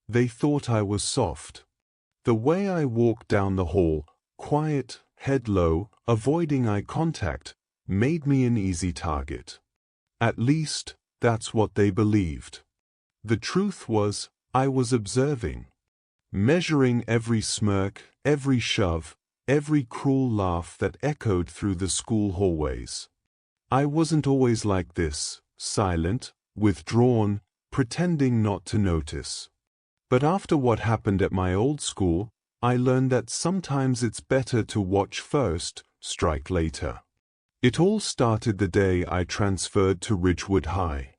They thought I was soft. The way I walked down the hall, quiet, head low, avoiding eye contact, made me an easy target. At least, that's what they believed. The truth was, I was observing. Measuring every smirk, every shove, every cruel laugh that echoed through the school hallways. I wasn't always like this, silent, withdrawn, pretending not to notice. But after what happened at my old school, I learned that sometimes it's better to watch first, strike later. It all started the day I transferred to Ridgewood High.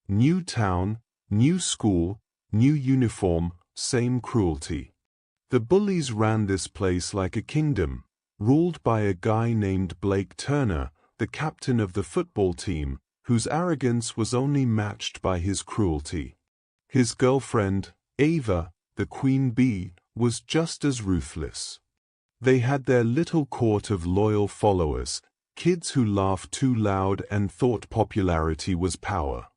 New town, new school, new uniform, same cruelty. The bullies ran this place like a kingdom, ruled by a guy named Blake Turner, the captain of the football team, whose arrogance was only matched by his cruelty. His girlfriend, Ava, the queen bee, was just as ruthless. They had their little court of loyal followers, kids who laughed too loud and thought popularity was power.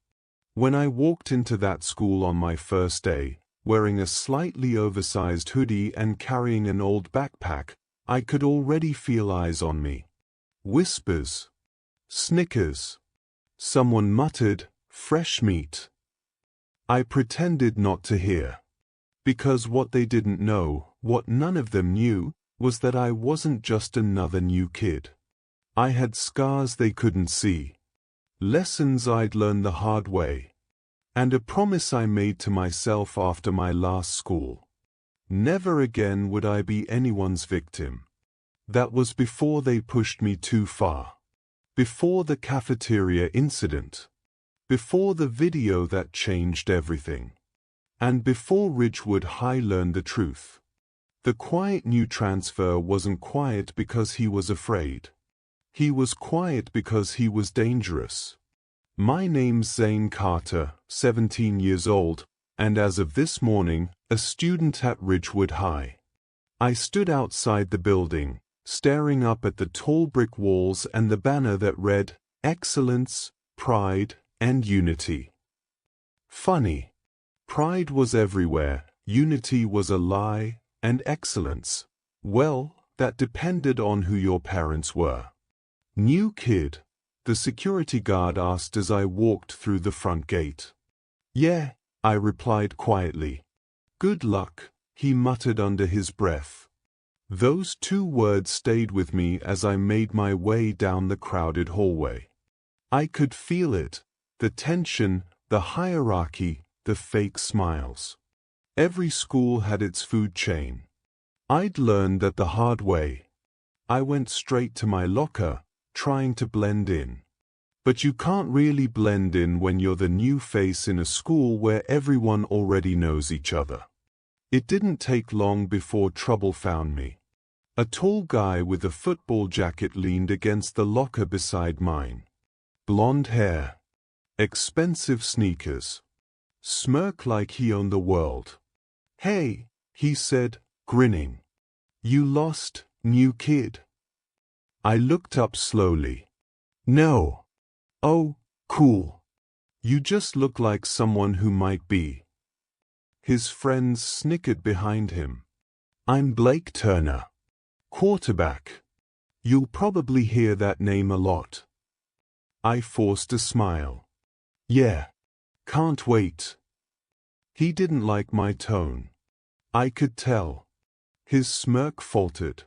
When I walked into that school on my first day, wearing a slightly oversized hoodie and carrying an old backpack, I could already feel eyes on me. Whispers. Snickers. Someone muttered, "Fresh meat." I pretended not to hear. Because what they didn't know, what none of them knew, was that I wasn't just another new kid. I had scars they couldn't see. Lessons I'd learned the hard way. And a promise I made to myself after my last school. Never again would I be anyone's victim. That was before they pushed me too far. Before the cafeteria incident. Before the video that changed everything. And before Ridgewood High learned the truth. The quiet new transfer wasn't quiet because he was afraid. He was quiet because he was dangerous. My name's Zane Carter, 17 years old, and as of this morning, a student at Ridgewood High. I stood outside the building, staring up at the tall brick walls and the banner that read, "Excellence, Pride, and Unity." Funny. Pride was everywhere, unity was a lie, and excellence, well, that depended on who your parents were. "New kid?" the security guard asked as I walked through the front gate. "Yeah," I replied quietly. "Good luck," he muttered under his breath. Those two words stayed with me as I made my way down the crowded hallway. I could feel it, the tension, the hierarchy, the fake smiles. Every school had its food chain. I'd learned that the hard way. I went straight to my locker, trying to blend in. But you can't really blend in when you're the new face in a school where everyone already knows each other. It didn't take long before trouble found me. A tall guy with a football jacket leaned against the locker beside mine. Blonde hair. Expensive sneakers. Smirk like he owned the world. "Hey," he said, grinning. "You lost, new kid?" I looked up slowly. "No." "Oh, cool. You just look like someone who might be." His friends snickered behind him. "I'm Blake Turner. Quarterback. You'll probably hear that name a lot." I forced a smile. "Yeah. Can't wait." He didn't like my tone. I could tell. His smirk faltered.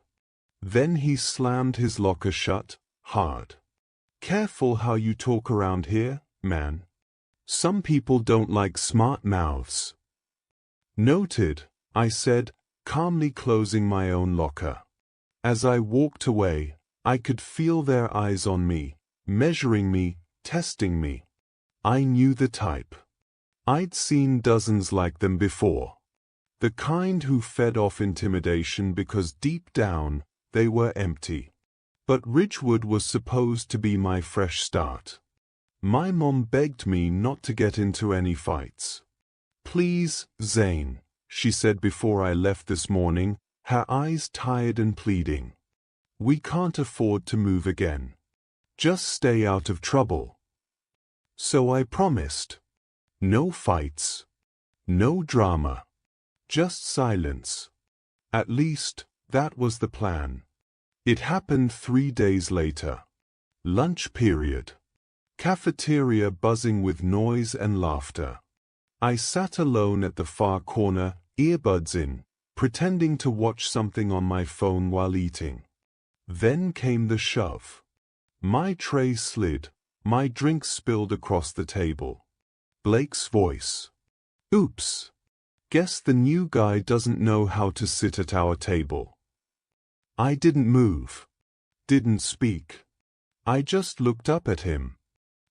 Then he slammed his locker shut, hard. "Careful how you talk around here, man. Some people don't like smart mouths." "Noted," I said, calmly closing my own locker. As I walked away, I could feel their eyes on me, measuring me, testing me. I knew the type. I'd seen dozens like them before. The kind who fed off intimidation because deep down, they were empty. But Ridgewood was supposed to be my fresh start. My mom begged me not to get into any fights. "Please, Zane," she said before I left this morning, her eyes tired and pleading. "We can't afford to move again. Just stay out of trouble." So I promised. No fights. No drama. Just silence. At least, that was the plan. It happened 3 days later. Lunch period. Cafeteria buzzing with noise and laughter. I sat alone at the far corner, earbuds in, pretending to watch something on my phone while eating. Then came the shove. My tray slid, my drink spilled across the table. Blake's voice. Oops. Guess the new guy doesn't know how to sit at our table. I didn't move. Didn't speak. I just looked up at him.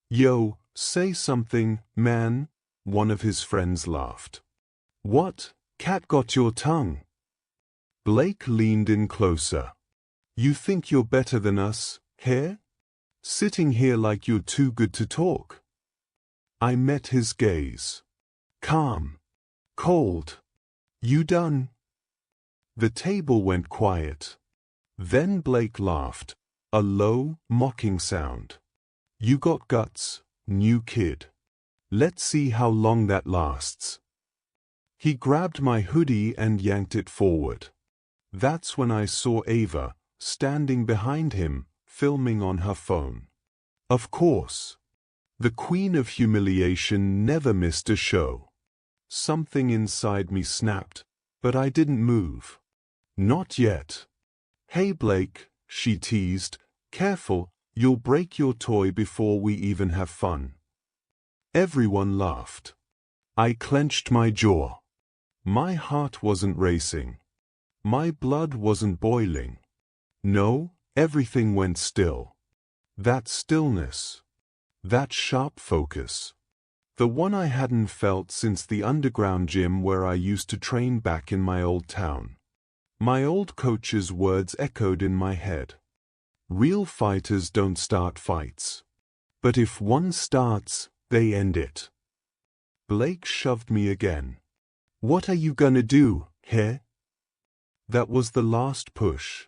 Yo, say something, man, one of his friends laughed. What, cat got your tongue? Blake leaned in closer. You think you're better than us, here? Sitting here like you're too good to talk. I met his gaze. Calm. Cold. You done? The table went quiet. Then Blake laughed, a low, mocking sound. You got guts, new kid. Let's see how long that lasts. He grabbed my hoodie and yanked it forward. That's when I saw Ava, standing behind him, filming on her phone. Of course. The queen of humiliation never missed a show. Something inside me snapped, but I didn't move. Not yet. Hey Blake, she teased, careful, you'll break your toy before we even have fun. Everyone laughed. I clenched my jaw. My heart wasn't racing. My blood wasn't boiling. No, everything went still. That stillness. That sharp focus. The one I hadn't felt since the underground gym where I used to train back in my old town. My old coach's words echoed in my head. Real fighters don't start fights. But if one starts, they end it. Blake shoved me again. What are you gonna do, here? That was the last push.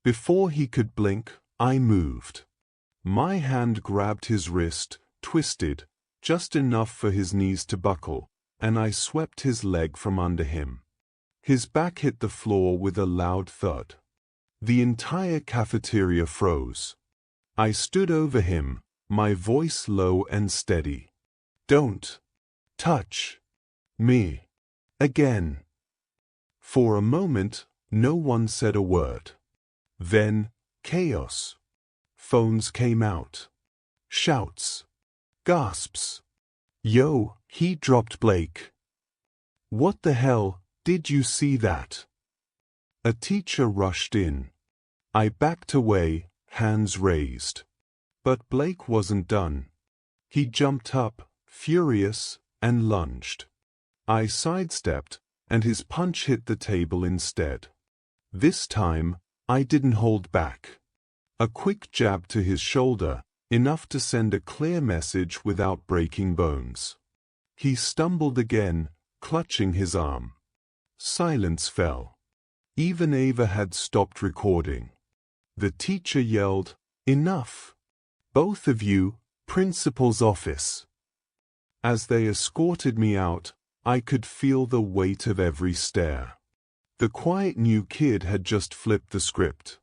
Before he could blink, I moved. My hand grabbed his wrist, twisted, just enough for his knees to buckle, and I swept his leg from under him. His back hit the floor with a loud thud. The entire cafeteria froze. I stood over him, my voice low and steady. Don't touch me again. For a moment, no one said a word. Then, chaos. Phones came out. Shouts. Gasps. Yo, he dropped Blake. What the hell, did you see that? A teacher rushed in. I backed away, hands raised. But Blake wasn't done. He jumped up, furious, and lunged. I sidestepped, and his punch hit the table instead. This time, I didn't hold back. A quick jab to his shoulder, enough to send a clear message without breaking bones. He stumbled again, clutching his arm. Silence fell. Even Ava had stopped recording. The teacher yelled, "Enough! Both of you, principal's office." As they escorted me out, I could feel the weight of every stare. The quiet new kid had just flipped the script.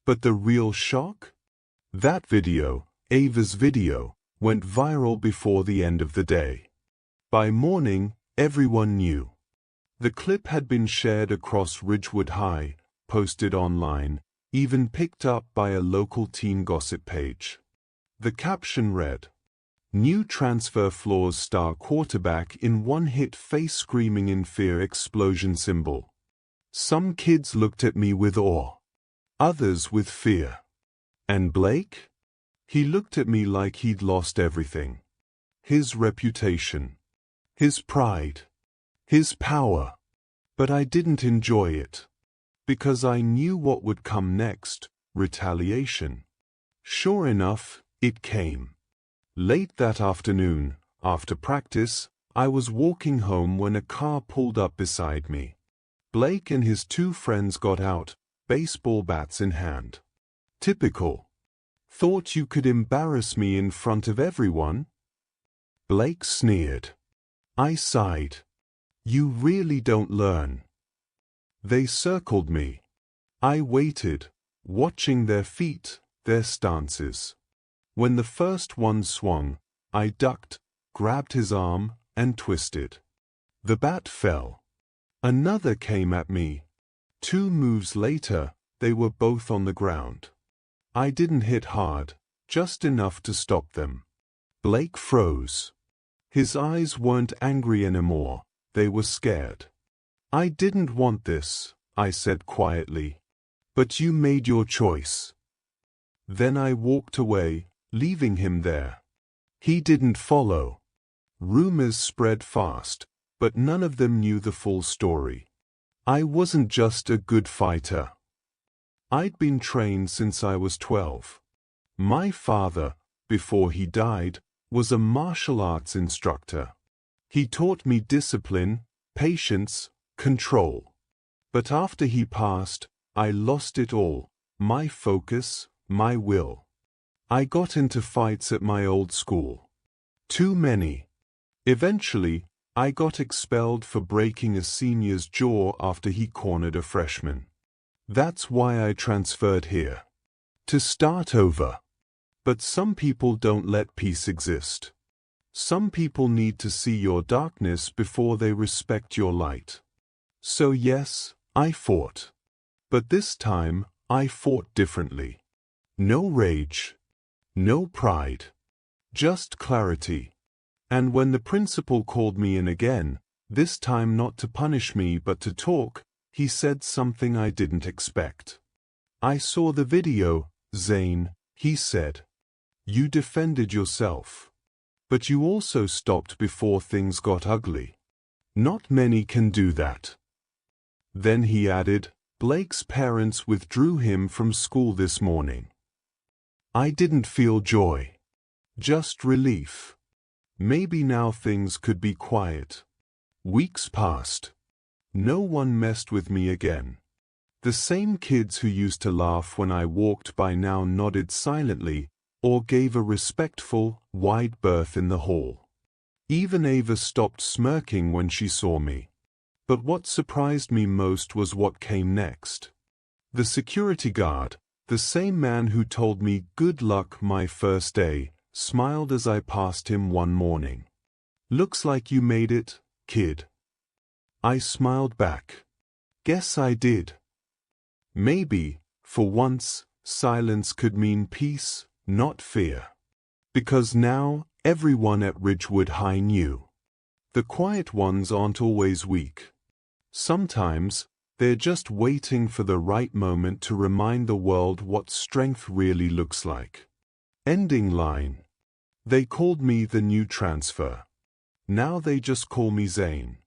But the real shock? That video, Ava's video, went viral before the end of the day. By morning, everyone knew. The clip had been shared across Ridgewood High, posted online, even picked up by a local teen gossip page. The caption read, "New transfer floors star quarterback in one-hit face screaming in fear explosion symbol." Some kids looked at me with awe. Others with fear. And Blake? He looked at me like he'd lost everything. His reputation. His pride. His power. But I didn't enjoy it. Because I knew what would come next, retaliation. Sure enough, it came. Late that afternoon, after practice, I was walking home when a car pulled up beside me. Blake and his two friends got out, baseball bats in hand. Typical. Thought you could embarrass me in front of everyone? Blake sneered. I sighed. You really don't learn. They circled me. I waited, watching their feet, their stances. When the first one swung, I ducked, grabbed his arm, and twisted. The bat fell. Another came at me. 2 moves later, they were both on the ground. I didn't hit hard, just enough to stop them. Blake froze. His eyes weren't angry anymore, they were scared. I didn't want this, I said quietly. But you made your choice. Then I walked away, leaving him there. He didn't follow. Rumors spread fast, but none of them knew the full story. I wasn't just a good fighter. I'd been trained since I was 12. My father, before he died, was a martial arts instructor. He taught me discipline, patience, control. But after he passed, I lost it all, my focus, my will. I got into fights at my old school. Too many. Eventually, I got expelled for breaking a senior's jaw after he cornered a freshman. That's why I transferred here. To start over. But some people don't let peace exist. Some people need to see your darkness before they respect your light. So yes, I fought. But this time, I fought differently. No rage. No pride. Just clarity. And when the principal called me in again, this time not to punish me but to talk, he said something I didn't expect. I saw the video, Zane, he said. You defended yourself. But you also stopped before things got ugly. Not many can do that. Then he added, Blake's parents withdrew him from school this morning. I didn't feel joy. Just relief. Maybe now things could be quiet. Weeks passed. No one messed with me again. The same kids who used to laugh when I walked by now nodded silently, or gave a respectful, wide berth in the hall. Even Ava stopped smirking when she saw me. But what surprised me most was what came next. The security guard, the same man who told me good luck my first day, smiled as I passed him one morning. Looks like you made it, kid. I smiled back. Guess I did. Maybe, for once, silence could mean peace, not fear. Because now, everyone at Ridgewood High knew. The quiet ones aren't always weak. Sometimes, they're just waiting for the right moment to remind the world what strength really looks like. Ending line. They called me the new transfer. Now they just call me Zane.